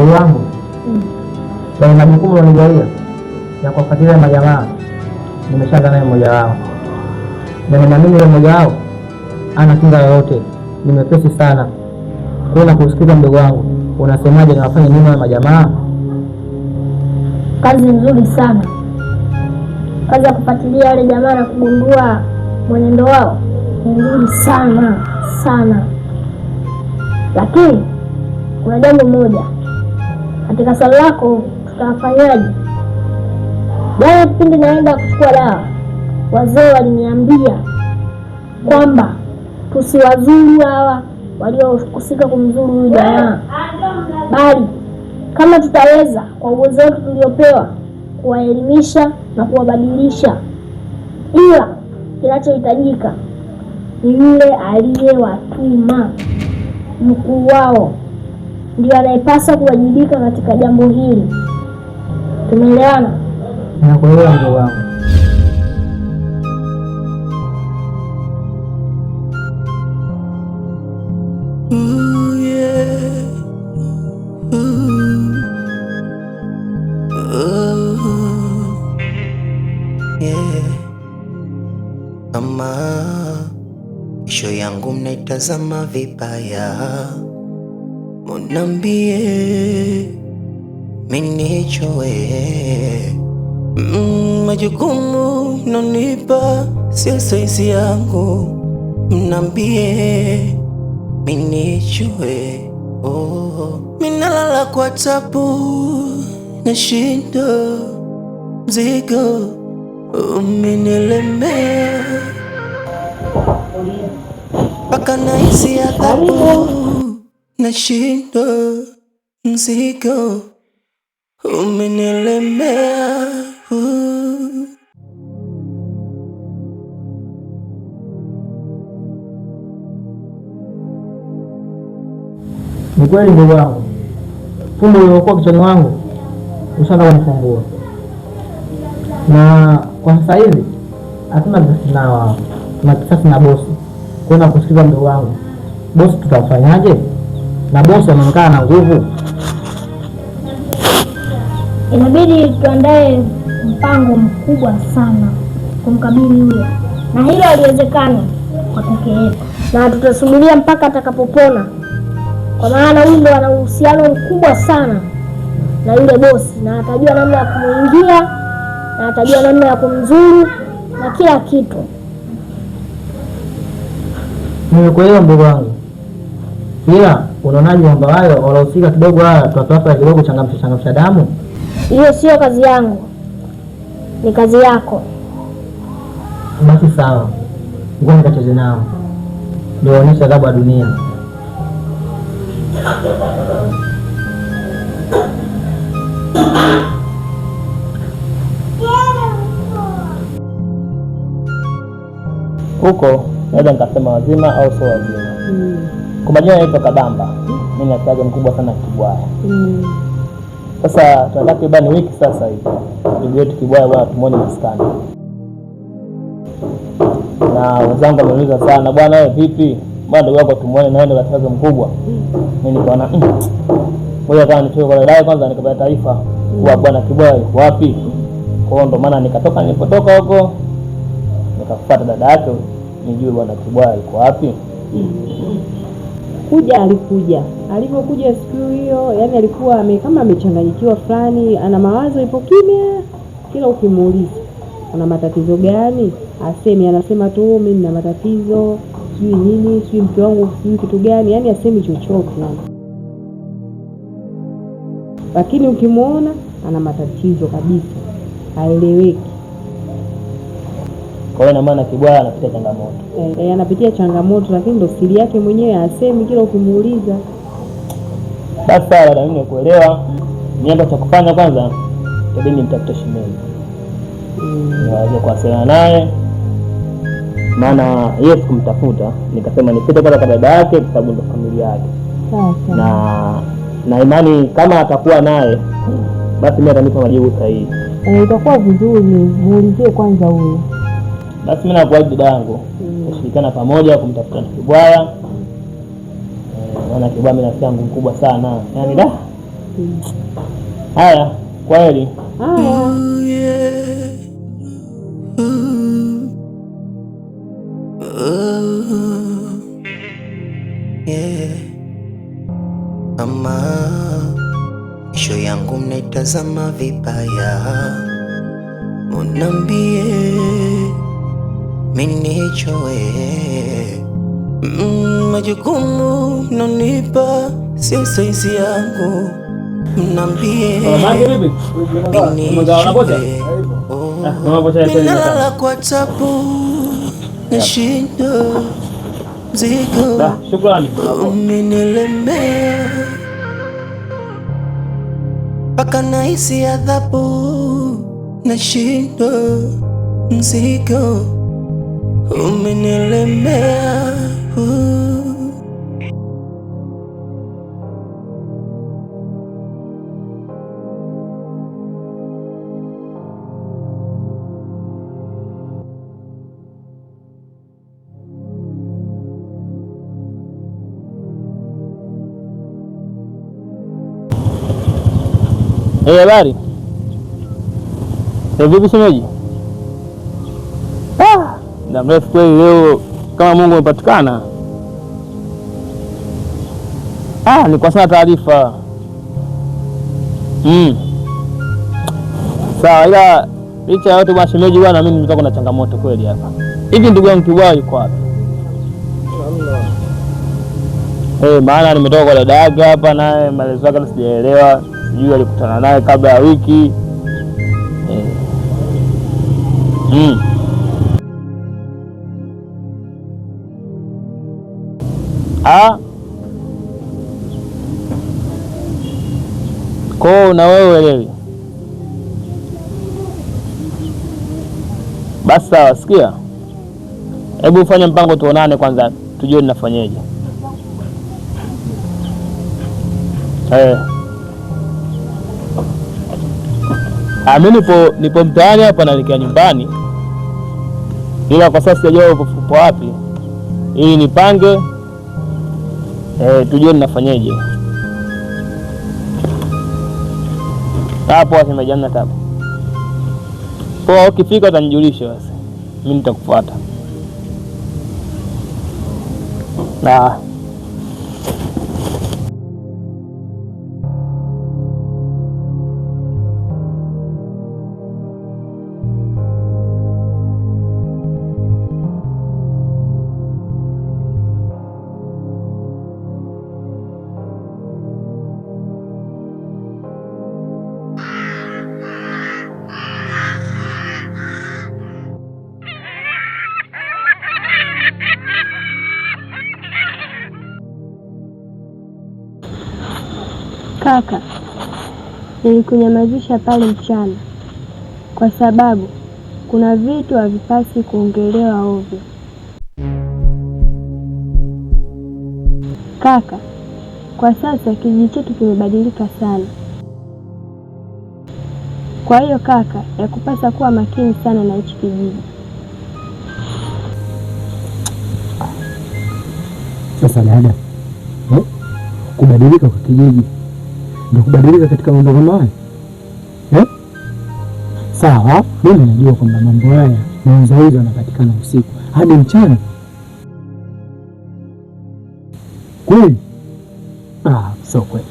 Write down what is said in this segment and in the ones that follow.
Ndugu wangu, kwenye majukumu yanigaia ya kuwafuatilia majamaa, nimeshaanza naye mmoja wao, na ninaamini yule mmoja wao ana kinga yoyote, ni mepesi sana. Kuna kusikiza mdogo wangu, unasemaje niwafanye nini wale majamaa? Kazi nzuri sana, kazi ya kufuatilia wale jamaa na kugundua mwenendo wao ni nzuri sana sana, lakini kuna jambo moja katika swali lako, tutafanyaje? Jana kipindi naenda kuchukua dawa, wazee waliniambia kwamba tusiwazuru hawa waliohusika kumzuru huyu jamaa, bali kama tutaweza kwa uwezo wetu tuliopewa kuwaelimisha na kuwabadilisha, ila kinachohitajika ni yule aliyewatuma, mkuu wao ndio anayepaswa kuwajibika katika jambo hili. Tumeelewana? Nakuelewa ndugu wangu. Mama, isho yangu mnaitazama vibaya, munambie minichowe. Majukumu mnanipa sio saizi yangu, mnambie minichowe. Minalala kwa tabu, nashinda mzigo umenilemea, mpaka nahisi adhabu, nashinda mzigo umenilemea. Ni kweli ndugu wangu, fumbo lililokuwa kichwani wangu ushaanza kunifungua, na kwa sasa hivi hatuna kisasi nao, tuna kisasi na bosi. Kwenda kusikiza ndugu wangu, bosi tutafanyaje? Na bosi anaonekana na nguvu. Inabidi tuandae mpango mkubwa sana kumkabili yule, na hilo haliwezekani kwa peke yetu, na tutasubiria mpaka atakapopona, kwa maana huyu ndo ana uhusiano mkubwa sana na yule bosi, na atajua namna ya kumuingia na atajua namna ya kumzuru na kila kitu. Nimekuelewa ndugu wangu, ila unaonaje kwamba wale walahusika kidogo tuwapapa kidogo changamsha damu? Hiyo sio kazi yangu, ni kazi yako. Basi sawa, ngoja nikacheze nao ndio waonyesha adhabu ya dunia. Huko naweza nikasema wazima au sio wazima. Kwa majina naitwa Kabamba, mimi ni askari mkubwa sana Kibwaya. Sasa tunataka takriban wiki sasa hivi ndugu yetu Kibwaya bwana tumuone maskani, na wenzangu wameuliza sana, bwana wewe vipi bwana ndugu yako tumuone na ndio askari mkubwa. Mimi nikaona ngoja kwanza nitoke kwa dada kwanza nikapata taarifa kwa bwana Kibwaya yuko wapi. Kwa hiyo ndo maana nikatoka, nilipotoka huko nikafuata dada yake nijue bwana Kibwaya yuko wapi. Alipokuja siku hiyo, yani alikuwa kama amechanganyikiwa fulani, ana mawazo, ipo kimya. Kila ukimuuliza ana matatizo gani, asemi, anasema tu mimi nina matatizo, sijui nini, sijui mke wangu, sijui kitu gani, yani asemi chochote yani. Lakini ukimuona ana matatizo kabisa, haeleweki. Kwa hiyo na maana Kibwaya anapitia changamoto. Anapitia changamoto, lakini ndo siri yake mwenyewe asemi, kila ukimuuliza. Basi sawa, mimi nimekuelewa. Nienda cha kufanya kwanza, tabidi nimtafute shemeji. Niweze kuwasiliana naye. Maana yeye sikumtafuta, nikasema nipite kwa dada yake kwa sababu ndo familia yake. Sawa. Na imani kama atakuwa naye, basi mimi atanipa majibu sahihi. Itakuwa vizuri muulizie kwanza huyo. Basi mimi nakuahidi dada yangu, tushirikiana pamoja kumtafuta Kibwaya. Maana Kibwaya mimi nafsi yangu mkubwa sana. Yaani Haya, kwaheri. Haya. Mama, isho yangu mnaitazama vibaya, unambie minichoe. Majukumu mnanipa sio saizi yangu, mnambie minalala kwa tabu, nashinda mzigo umenilemea, mpaka nahisi adhabu, nashinda mzigo umenilemea. Habari. Vipi shemeji? Na mrefu kweli leo kama Mungu umepatikana. Ni kwa sana taarifa. Sawa, ila licha ya yote bwana shemeji bwana, mimi nimetoka na changamoto kweli hapa. Hivi ndugu yangu Kibwaya yuko wapi? Maana nimetoka kwa dada yake hapa, naye maelezo yake sijaelewa. Sijui alikutana naye kabla ya wiki. Kwa na wewe uelewi. Basi sawa, sikia. Hebu ufanye mpango tuonane kwanza, tujue ninafanyaje. Mimi nipo mtaani hapa na nikia nyumbani, ila kwa sasa sijajua upo wapi, ili nipange tujue ninafanyaje. Hapo wasema jamna tabu. Kwa ukifika utanijulisha basi. Mimi nitakufuata. Na kaka, nilikunyamazisha pale mchana kwa sababu kuna vitu havipasi kuongelewa ovyo. Kaka, kwa sasa kijiji chetu kimebadilika sana. Kwa hiyo kaka, yakupasa kuwa makini sana na hichi kijiji. Sasa dada, kubadilika kwa kijiji ndio kubadilika katika mambo kama haya? Sawa, mimi najua kwamba mambo haya mauzauza yanapatikana usiku hadi mchana. Kweli? Sio kweli.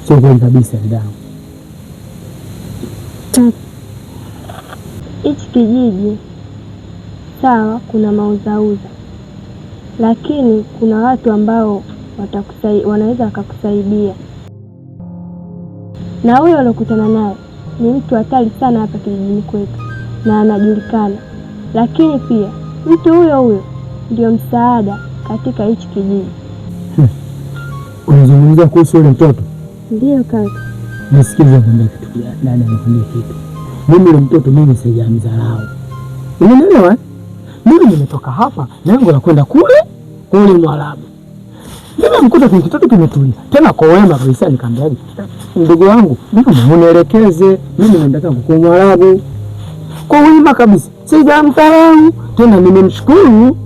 Sio kweli kabisa dadangu. Hichi kijiji sawa, kuna mauzauza, lakini kuna watu ambao wanaweza wakakusaidia, na huyo alokutana naye ni mtu hatari sana hapa kijijini kwetu na anajulikana, lakini pia mtu huyo ndio msaada katika hichi kijiji. Unazungumzia kuhusu yule mtoto? Ndiyo kaka. Nisikilize nikwambie kitu dada, nikwambie kitu. Mimi yule mtoto mimi sijamdharau. Unielewa? Mimi nimetoka hapa lengo la kwenda kule Mwarabu. Mimi mkuta kwa kitoto kimetulia. Tena kwa wema kabisa nikamwambia, ndugu wangu, mimi unielekeze, mimi nataka kwa Mwarabu. Kwa wema kabisa. Sijamdharau. Tena nimemshukuru.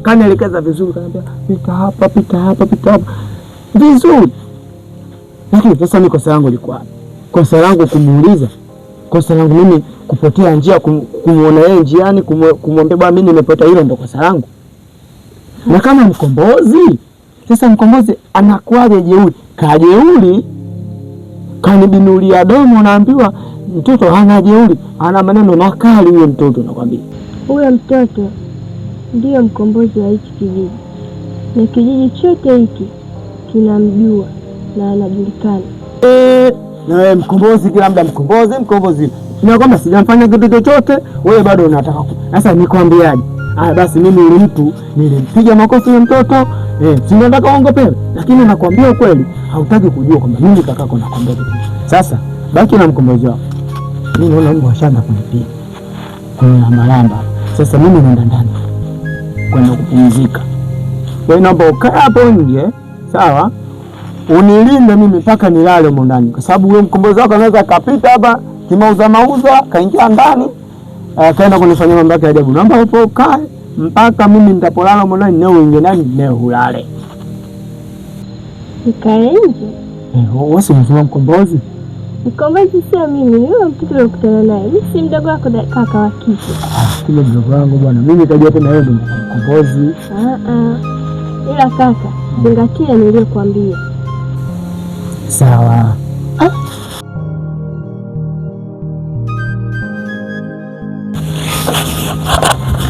Kanielekeza vizuri, kaniambia pita hapa. Vizuri. Lakini sasa mimi kosa langu liko wapi? Kosa langu kumuuliza? Kosa langu mimi kupotea njia, kumuona yeye njiani, kumwambia bwana mimi nimepotea, hilo ndo kosa langu? Na kama mkombozi, sasa mkombozi anakuwaje jeuri? Kajeuri, kanibinulia domo, naambiwa mtoto hana jeuri, ana maneno makali huyo mtoto, nakwambia. Huyo mtoto ndiyo mkombozi wa hichi kijiji, na kijiji chote hiki kinamjua na anajulikana. Na wewe mkombozi, kila muda mkombozi. Na kwamba sijamfanya kitu chochote, wewe bado unataka. Sasa nikwambiaje? Basi mimi yule mtu nilimpiga makofi yule mtoto, si nataka uongopewe, lakini nakwambia ukweli, hautaki kujua kwamba mimi kakako nakwambia kitu. Sasa baki na mkombozi wako. Mimi naona mbwa shamba kunipiga. Kuna malamba. Sasa mimi naenda ndani kwenda kupumzika. Wewe naomba ukae hapo nje, sawa? Unilinde mimi mpaka nilale huko ndani, kwa sababu wewe mkombozi wako anaweza kapita hapa kimauza kaingia ndani akaenda kunifanyia mambo yake ajabu. Naomba upo ukae mpaka mimi nitapolala huko ndani, leo uingie ndani, leo ulale. Nikae nje? Wewe si mkombozi? Mkombozi sio mimi, yule mtoto ulikutana naye. Mimi si mdogo wako, kaka wa kike. Kile mdogo wangu bwana, mimi nitajua tena wewe ndio mkombozi. Ila kaka, zingatia niliyokuambia. Sawa.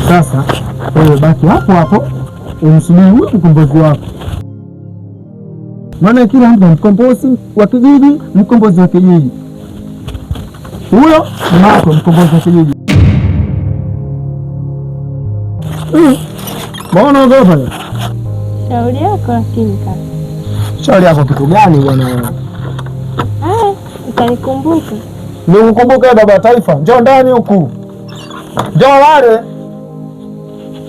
Sasa wewe baki hapo hapo umsubiri huyo mkombozi wako, maana kila mtu mkombozi wa kijiji, mkombozi wa kijiji. Huyo ni wako mkombozi wa kijiji. Mbona unaogopa? Shauri yako. Lakini kaka, shauri yako kitu gani bwana wewe? Utanikumbuka. Nikukumbuka baba wa taifa. Njoo ndani huku. Njoo wale.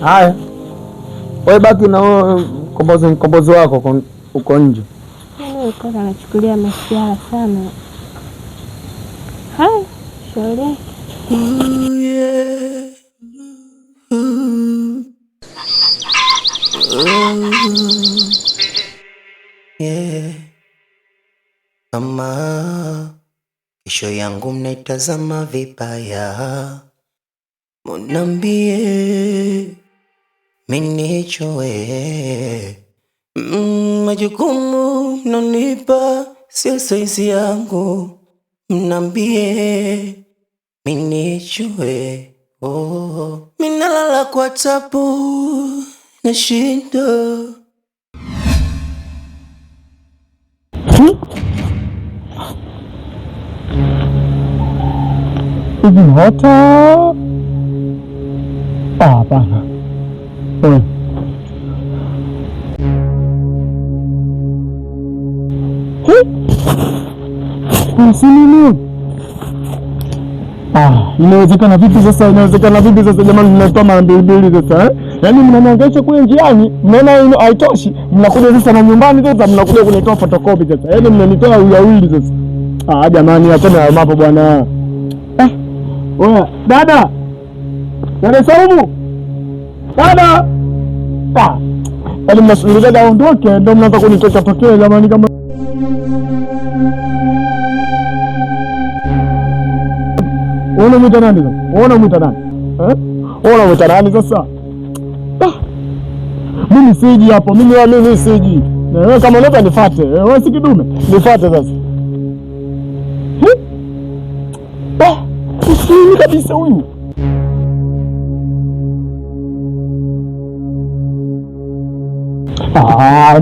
Haya. Wewe baki na mkombozi wako uko nje. Mimi kaka nachukulia masiara sana. Hai, shauri yako. Kama kesho yangu mnaitazama vibaya, munambie minichoe. Majukumu mnanipa sio saizi yangu, mnambie minichoe. Minalala kwa tabu na shindo. Hivi hata hapana. Inawezekana vipi sasa? Jamani, mnatoa mara mbili sasa, yaani mnaniangaisha kule njiani, mnaona haitoshi, mnakuja sasa na nyumbani sasa mnakuja kunitoa photocopy sasa, yaani mnanitoa uyawili sasa. Jamani, achana mambo bwana. Oya, dada Saumu, dada, yaani mnasubiri dada aondoke ndio mnaanza kunitokea jamani. Kama unamwita nani sasa? Unamwita nani sasa? Mimi siji hapo, mimi siji. Wewe kama unaweza nifuate, wewe si kidume, nifuate sasa. Usini kabisa huyu.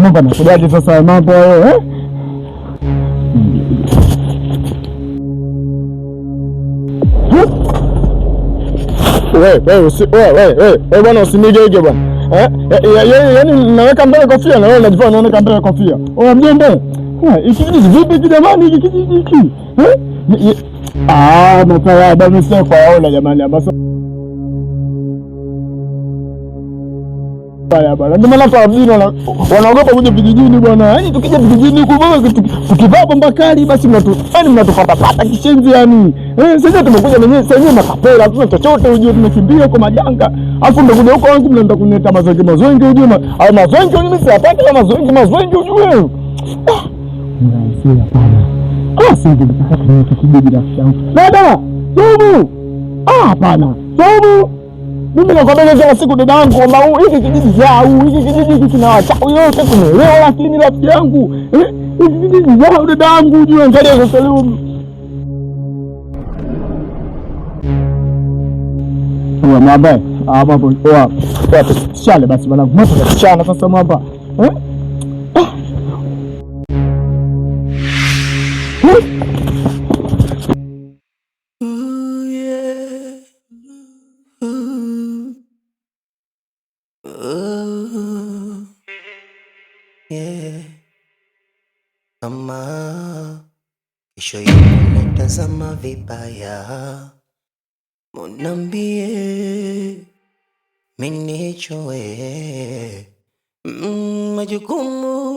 Mambo nakujaje sasa mambo hayo Wewe bwana usinigege bwana. Yaani naweka mbele kofia na wewe unajifanya unaona mbele kofia. Mjombe. Hiki vipi jamani hiki kijiji? Nataka damu sio kwa yaona jamani ambaso. Bwana ndio maana kwa mjini wanaogopa kuja vijijini bwana. Yaani tukija vijijini huko tukivaa bomba kali basi mnatupata kishenzi yani. Sasa tumekuja wenyewe sasa makapela hatuna chochote ujue tumekimbia kwa majanga. Alafu ndio kuja huko wangu mnaenda kunileta mazenge ujue. Mazenge mimi siyapata mazenge ujue. Sio hapana. Sindi nikataka niweke kijiji rafiki yangu. Dada, Sumu! Hapana. Sumu! Mimi nakwambia kila siku dada yangu kwamba hiki kijiji chao, hiki kijiji kina wachawi wote tumeelewa, lakini rafiki yangu, hiki kijiji chao dada yangu, unajua angalia kwa Salumu. Mwamba, hapo shale basi bwana, moto unachana sasa mwamba. Mama, kesho yako natazama vibaya, munambie minichoe majukumu